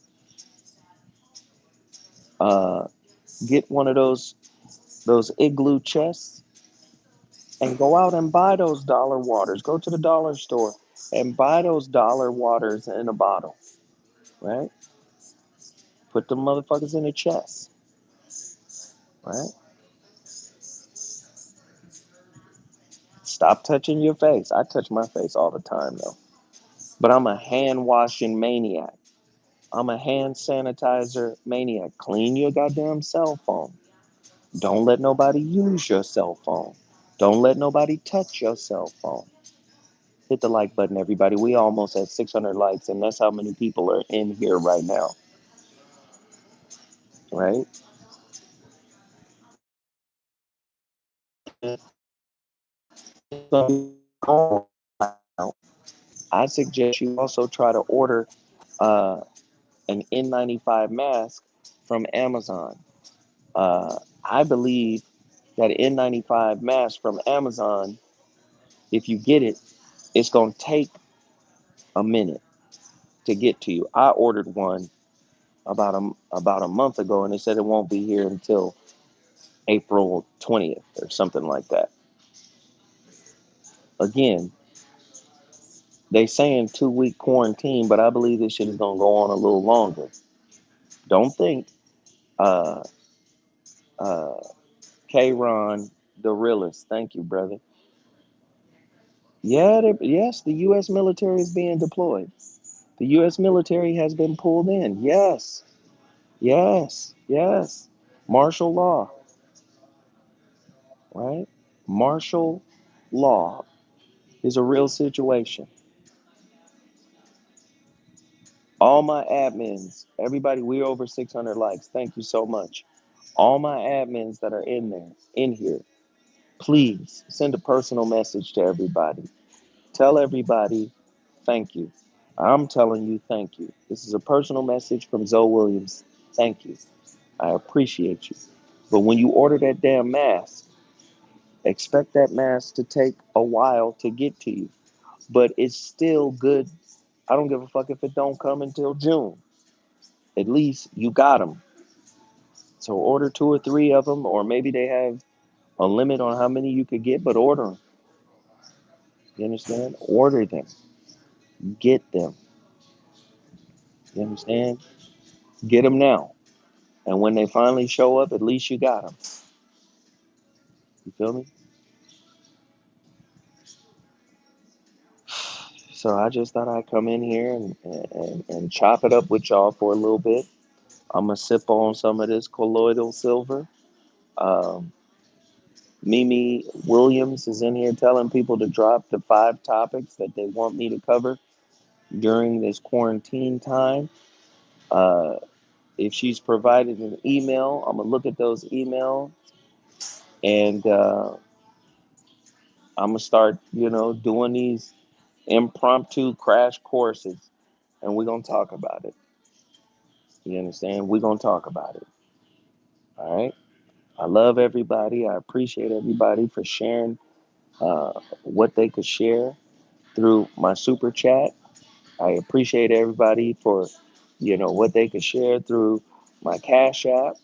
[SPEAKER 1] Uh, get one of those igloo chests and go out and buy those dollar waters. Go to the dollar store and buy those dollar waters in a bottle, right? Put the motherfuckers in a chest, right? Stop touching your face. I touch my face all the time though. But I'm a hand washing maniac. I'm a hand sanitizer maniac. Clean your goddamn cell phone. Don't let nobody use your cell phone. Don't let nobody touch your cell phone. Hit the like button, everybody. We almost at 600 likes, and that's how many people are in here right now, right? I suggest you also try to order uh, an N95 mask from Amazon. I believe that N95 mask from Amazon, if you get it, it's going to take a minute to get to you. I ordered one about a month ago, and they said it won't be here until April 20th or something like that. Again, they saying 2-week quarantine, but I believe this shit is gonna go on a little longer. Don't think uh uh K-Ron the realist. Thank you, brother. Yeah, yes, the US military is being deployed. The US military has been pulled in. Yes. Yes. Yes. Martial law, right? Martial law is a real situation. All my admins, everybody, we're over 600 likes. Thank you so much. All my admins that are in here, please send a personal message to everybody. Tell everybody thank you. I'm telling you thank you. This is a personal message from Zoe Williams. Thank you. I appreciate you. But when you order that damn mask, expect that mask to take a while to get to you. But it's still good. I don't give a fuck if it don't come until June. At least you got them. So order 2 or 3 of them, or maybe they have a limit on how many you could get, but order them. You understand? Order them. Get them. You understand? Get them now. And when they finally show up, at least you got them. You feel me? So I just thought I'd come in here and chop it up with y'all for a little bit. I'm going to sip on some of this colloidal silver. Um, Mimi Williams is in here telling people to drop the 5 topics that they want me to cover during this quarantine time. Uh, If she's provided an email, I'm gonna look at those emails, and I'm gonna start, doing these impromptu crash courses, and we're gonna talk about it. You understand? We're gonna talk about it. All right. I love everybody. I appreciate everybody for sharing what they could share through my super chat. I appreciate everybody for, what they could share through my Cash App.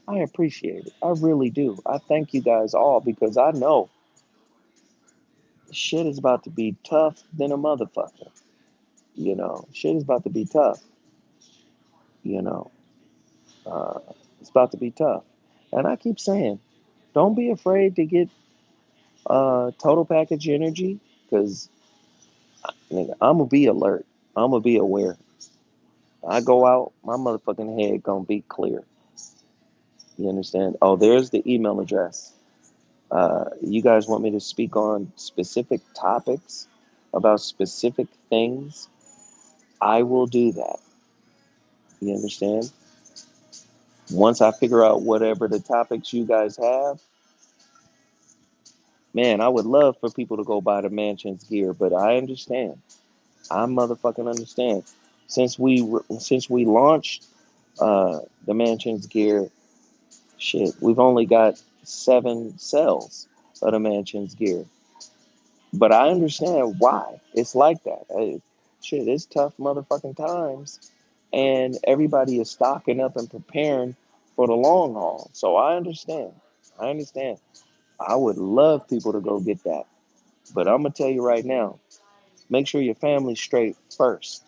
[SPEAKER 1] I appreciate it. I really do. I thank you guys all because I know shit is about to be tough than a motherfucker. Shit is about to be tough. You know, uh, it's about to be tough. And I keep saying, don't be afraid to get total package energy because I'm gonna be alert. I'm gonna be aware. I go out, my motherfucking head gonna be clear. You understand? Oh, there's the email address. You guys want me to speak on specific topics about specific things? I will do that. You understand? Once I figure out whatever the topics you guys have, man, I would love for people to go buy the mansion's gear, but I understand. I motherfucking understand. Since we launched the mansion's gear, shit, we've only got 7 sales of the mansion's gear. But I understand why it's like that. Shit, it's tough motherfucking times, and everybody is stocking up and preparing for the long haul. So I understand. I understand. I would love people to go get that. But I'm gonna tell you right now, make sure your family's straight first.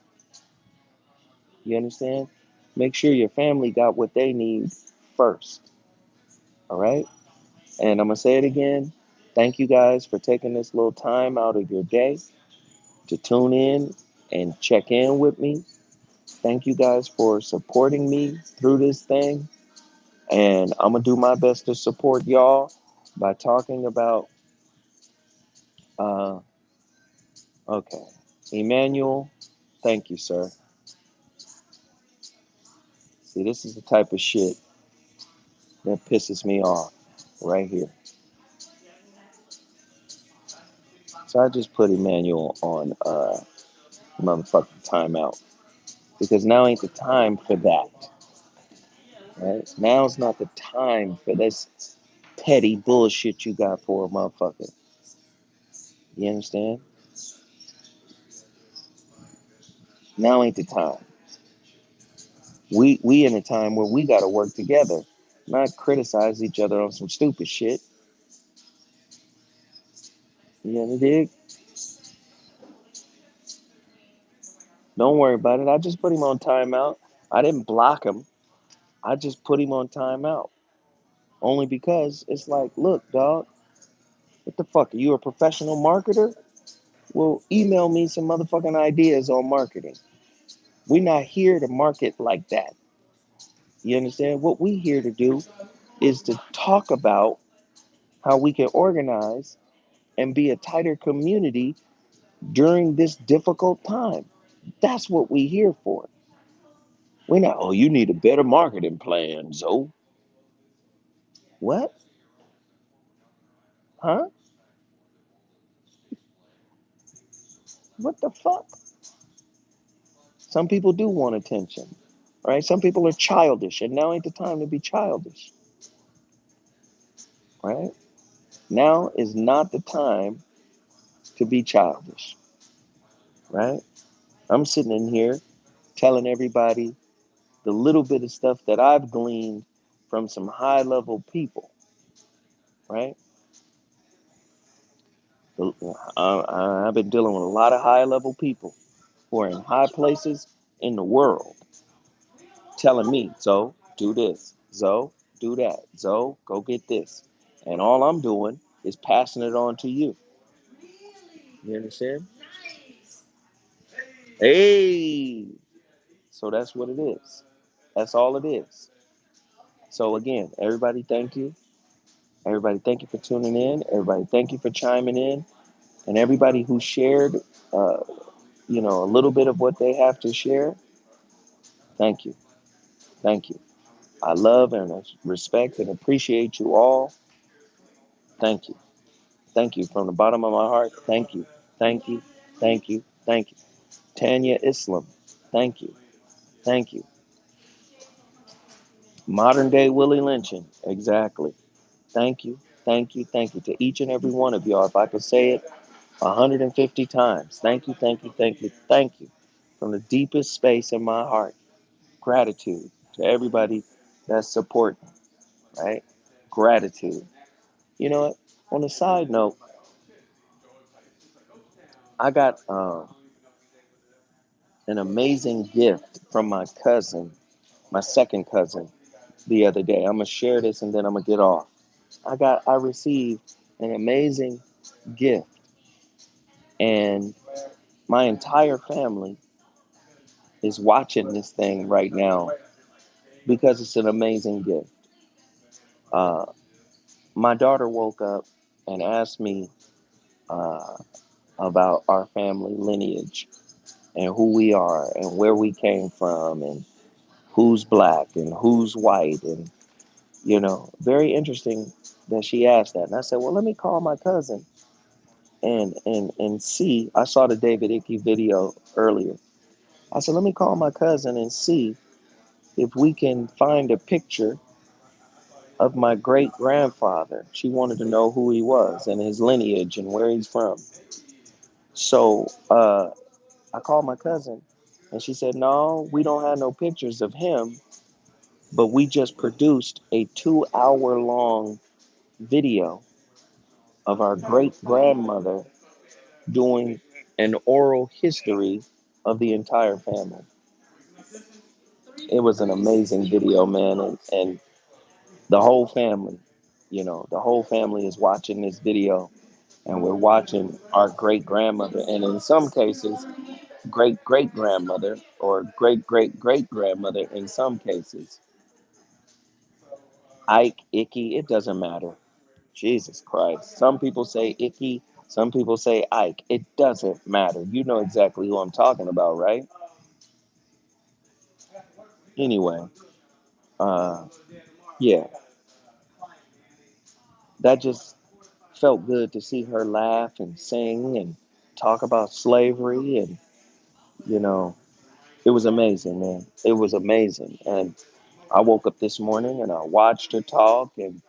[SPEAKER 1] You understand? Make sure your family got what they need first. All right? And I'm gonna say it again. Thank you guys for taking this little time out of your day to tune in and check in with me. Thank you guys for supporting me through this thing. And I'm going to do my best to support y'all by talking about, uh, okay, Emmanuel, thank you, sir. See, this is the type of shit that pisses me off right here. So I just put Emmanuel on motherfucking timeout because now ain't the time for that. Right? Now's not the time for this petty bullshit you got for a motherfucker. You understand? Now ain't the time. We in a time where we gotta work together, not criticize each other on some stupid shit. You know dig? Don't worry about it. I just put him on timeout. I didn't block him. I just put him on timeout. Only because it's like, look, dog, what the fuck? Are you a professional marketer? Well, email me some motherfucking ideas on marketing. We're not here to market like that. You understand? What we here to do is to talk about how we can organize and be a tighter community during this difficult time. That's what we here for. We're not, oh, you need a better marketing plan, Zoe. What? Huh? What the fuck? Some people do want attention, right? Some people are childish, and now ain't the time to be childish, right? Now is not the time to be childish, right? I'm sitting in here telling everybody the little bit of stuff that I've gleaned from some high level people, right? I've been dealing with a lot of high level people who are in high places in the world telling me, Zoe, do this. Zoe, do that. Zoe, go get this. And all I'm doing is passing it on to you. You understand? Hey, so that's what it is. That's all it is. So again, everybody, thank you. Everybody, thank you for tuning in. Everybody, thank you for chiming in. And everybody who shared, a little bit of what they have to share, thank you. Thank you. I love and respect and appreciate you all. Thank you. Thank you from the bottom of my heart. Thank you. Thank you. Thank you. Thank you. Tanya Islam. Thank you. Thank you. Modern day Willie Lynching. Exactly. Thank you. Thank you. Thank you to each and every one of y'all. If I could say it 150 times. Thank you. Thank you. Thank you. Thank you. From the deepest space in my heart. Gratitude to everybody that's supporting, right? Gratitude. You know what? On a side note, I got an amazing gift from my cousin, my second cousin, the other day. I'm gonna share this and then I'm gonna get off. I received an amazing gift, and my entire family is watching this thing right now because it's an amazing gift. Uh, my daughter woke up and asked me uh, about our family lineage and who we are and where we came from and who's black and who's white, and very interesting that she asked that. And I said, well, let me call my cousin and see. I saw the David Icke video earlier. I said, let me call my cousin and see if we can find a picture of my great grandfather. She wanted to know who he was and his lineage and where he's from. So I called my cousin and she said, no, we don't have no pictures of him, but we just produced a 2 hour long video of our great grandmother doing an oral history of the entire family. It was an amazing video, man, and the whole family, the whole family is watching this video, and we're watching our great grandmother, and in some cases, great great grandmother or great great great grandmother. In some cases, Ike, Icky, it doesn't matter. Jesus Christ. Some people say Icky, some people say Ike. It doesn't matter. You know exactly who I'm talking about, right? Anyway, uh, yeah, that just felt good to see her laugh and sing and talk about slavery. And, you know, it was amazing, man. It was amazing. And I woke up this morning and I watched her talk, and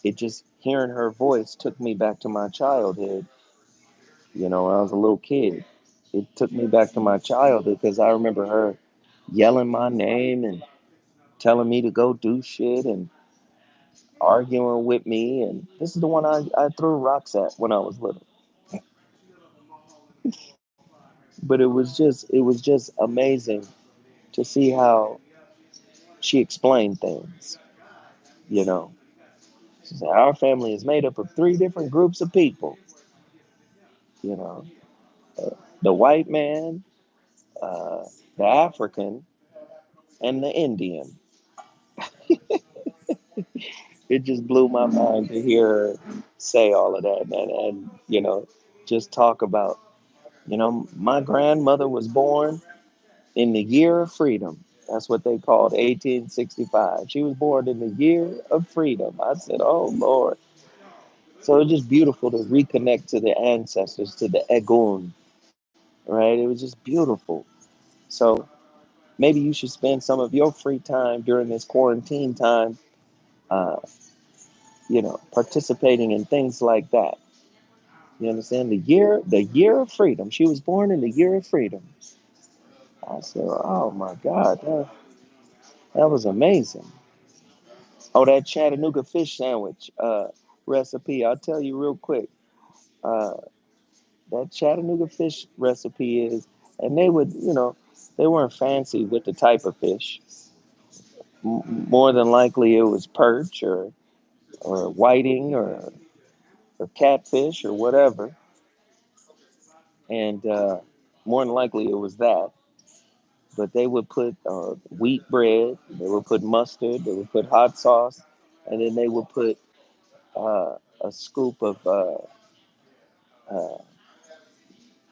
[SPEAKER 1] it just, hearing her voice took me back to my childhood. When I was a little kid. It took me back to my childhood because I remember her yelling my name and telling me to go do shit and arguing with me. And this is the one I threw rocks at when I was little. But it was just amazing to see how she explained things. You know, she said our family is made up of three different groups of people. You know, the white man, uh, the African, and the Indian. It just blew my mind to hear her say all of that, and just talk about, my grandmother was born in the year of freedom. That's what they called 1865. She was born in the year of freedom. I said, oh Lord. So it's just beautiful to reconnect to the ancestors, to the Egun, right? It was just beautiful. So maybe you should spend some of your free time during this quarantine time, uh, participating in things like that. You understand? The year of freedom. She was born in the year of freedom. I said, oh my God, that was amazing. Oh, that Chattanooga fish sandwich recipe. I'll tell you real quick. Uh, that Chattanooga fish recipe is, and they weren't fancy with the type of fish. More than likely, it was perch or whiting or catfish or whatever, and more than likely it was that. But they would put wheat bread, they would put mustard, they would put hot sauce, and then they would put a scoop of uh,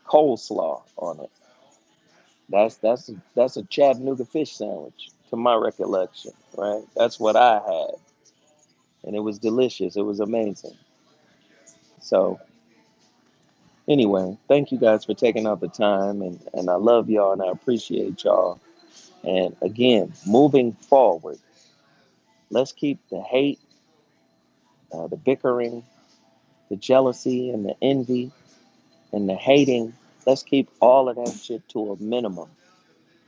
[SPEAKER 1] coleslaw on it. That's a Chattanooga fish sandwich. to my recollection, right? That's what I had. And it was delicious. It was amazing. So, anyway, thank you guys for taking out the time. And I love y'all and I appreciate y'all. And again, moving forward, let's keep the hate, the bickering, the jealousy, and the envy and the hating. Let's keep all of that shit to a minimum.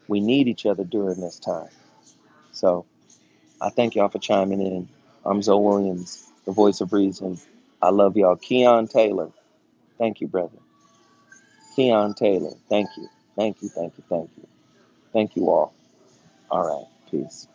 [SPEAKER 1] We need each other during this time. So, I thank y'all for chiming in. I'm Zoe Williams, the voice of reason. I love y'all. Keon Taylor, thank you, brother. Keon Taylor, thank you. Thank you, thank you, thank you. Thank you all. All right, peace.